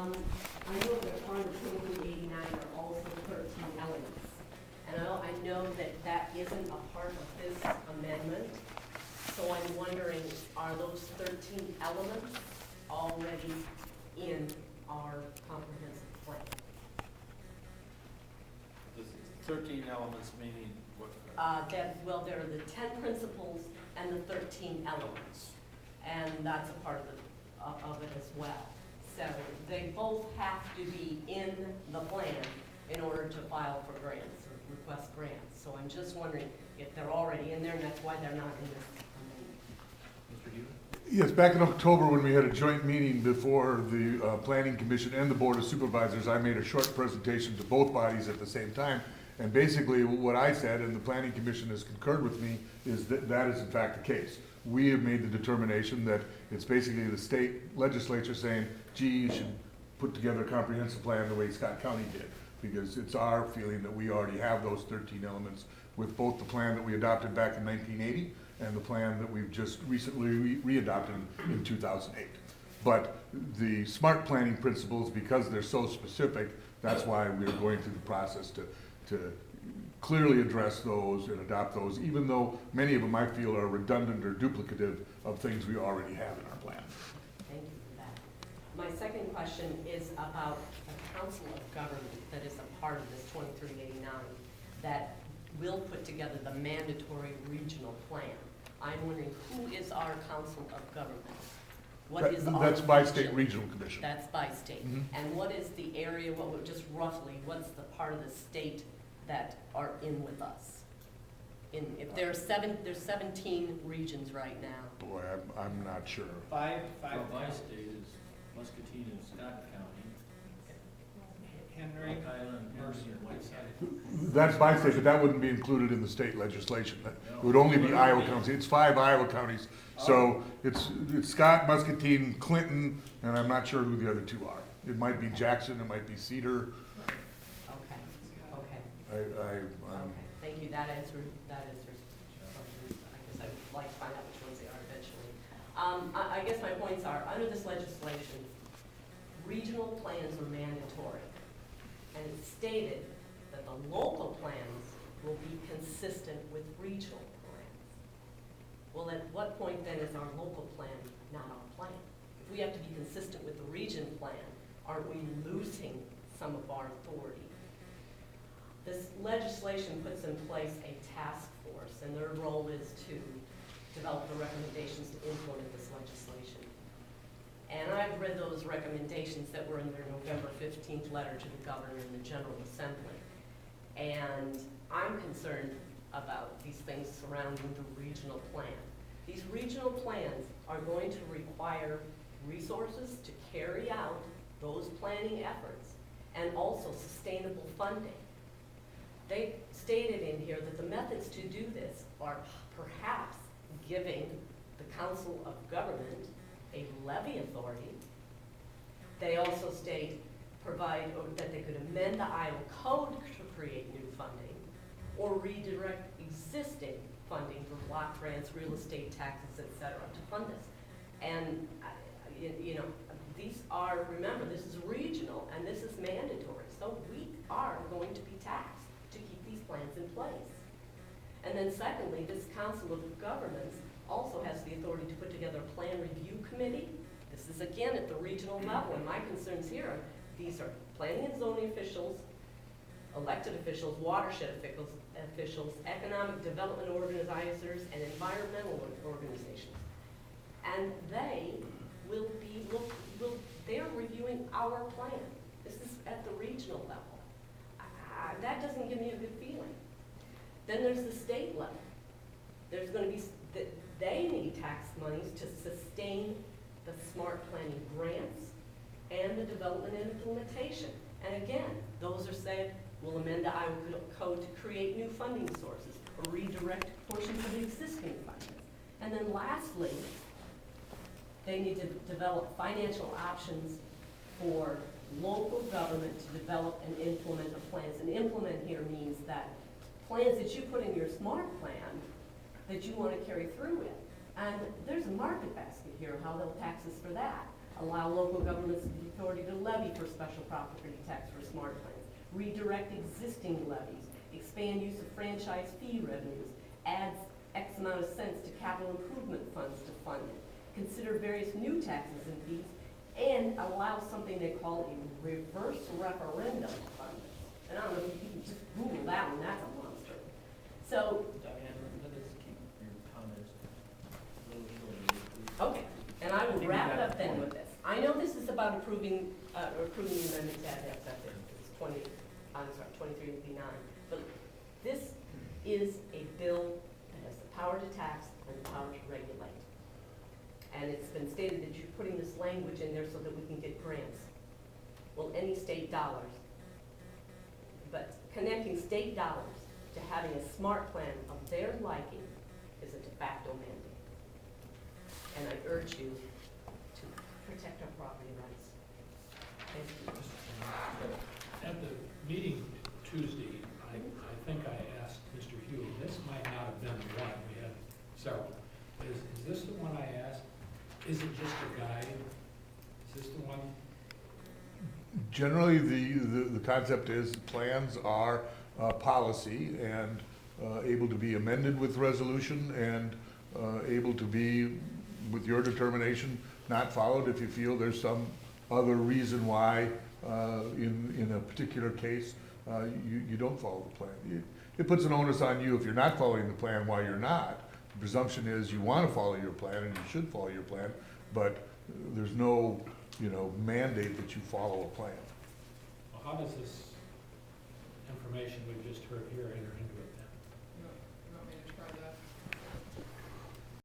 I know that part of 2389 are also 13 elements. And I know that that isn't a part of this amendment. So I'm wondering, are those 13 elements already in our comprehensive plan? The 13 elements meaning what? Well, there are the 10 principles and the 13 elements. And that's a part of it as well. So they both have to be in the plan in order to file for grants or request grants. So I'm just wondering if they're already in there, and that's why they're not in this amendment. Mr. Huey? Yes, back in October when we had a joint meeting before the Planning Commission and the Board of Supervisors, I made a short presentation to both bodies at the same time. And basically what I said, and the Planning Commission has concurred with me, is that that is in fact the case. We have made the determination that it's basically the state legislature saying, gee, you should put together a comprehensive plan the way Scott County did. Because it's our feeling that we already have those 13 elements with both the plan that we adopted back in 1980 and the plan that we've just recently re-adopted in 2008. But the smart planning principles, because they're so specific, that's why we're going through the process to clearly address those and adopt those, even though many of them I feel are redundant or duplicative of things we already have in our plan. Thank you for that. My second question is about a council of government that is a part of this 2389 that will put together the mandatory regional plan. I'm wondering, who is our council of government? What is our That's by state regional commission. That's by state. And what is the area, what would, just roughly, what's the part of the state that are in with us? If there's 17 regions right now. Boy, I'm not sure. Five By state is Muscatine and Scott County, Henry, Rock Island, Mercy, and Whiteside. That's by state, but that wouldn't be included in the state legislation. It would only be Iowa counties. It's 5 Iowa counties. So it's Scott, Muscatine, Clinton, and I'm not sure who the other 2 are. It might be Jackson, it might be Cedar. Okay. Okay. Thank you. That answers questions. I guess I would like to find out which ones they are eventually. I guess my points are, under this legislation, regional plans are mandatory. And it's stated that the local plans will be consistent with regional plans. Well, at what point then is our local plan not our plan? If we have to be consistent with the region plan, aren't we losing some of our authority? This legislation puts in place a task force, and their role is to develop the recommendations to implement this legislation. And I've read those recommendations that were in their November 15th letter to the governor and the General Assembly. And I'm concerned about these things surrounding the regional plan. These regional plans are going to require resources to carry out those planning efforts and also sustainable funding. They stated in here that the methods to do this are perhaps giving the Council of Government a levy authority. They also state that they could amend the Iowa Code to create new funding or redirect existing funding for block grants, real estate taxes, etc. to fund this. And you know, these are, remember, this is regional and this is mandatory, so we are going to be taxed to keep these plans in place. And then secondly, this Council of Governments also has the authority to put together a plan review committee. This is again at the regional level, and my concerns here are these are planning and zoning officials, elected officials, watershed officials, economic development organizers, and environmental organizations. And they will be, they're reviewing our plan. This is at the regional level. That doesn't give me a good feeling. Then there's the state level. There's going to be, they need tax monies to sustain the smart planning grants and the development and implementation. And again, those are said, we'll amend the Iowa Code to create new funding sources or redirect portions of the existing funding. And then lastly, they need to develop financial options for local government to develop and implement the plans. And implement here means that plans that you put in your smart plan that you want to carry through with. And there's a market basket here, how they'll tax us for that. allow local governments the authority to levy for special property tax for smart plans, redirect existing levies, expand use of franchise fee revenues, adds X amount of cents to capital improvement funds to fund it, consider various new taxes and fees, and allow something they call a reverse referendum to fund it. And I don't know if you can just Google that one, that's a monster. So, Diane, let us keep your comments a little shorter, please. okay, and I I will think wrap we it got up the then point. with this. I know this is about approving the amendment to add accepted, it's 2389, but this is a bill that has the power to tax and the power to regulate. And it's been stated that you're putting this language in there so that we can get grants. Well, any state dollars. But connecting state dollars to having a smart plan of their liking is a de facto mandate. And I urge you to protect our property rights. Thank you. At the meeting Tuesday, I think I asked Mr. Huey, this might not have been the one, we had several. Is this the one I asked? Is it just a guide? Is this the one? Generally, the concept is plans are policy and able to be amended with resolution and able to be, with your determination, not followed if you feel there's some other reason why in a particular case you don't follow the plan. It puts an onus on you if you're not following the plan while you're not. The presumption is you want to follow your plan and you should follow your plan, but there's no mandate that you follow a plan. Well, how does this information we've just heard here enter into it then? You want me to try that?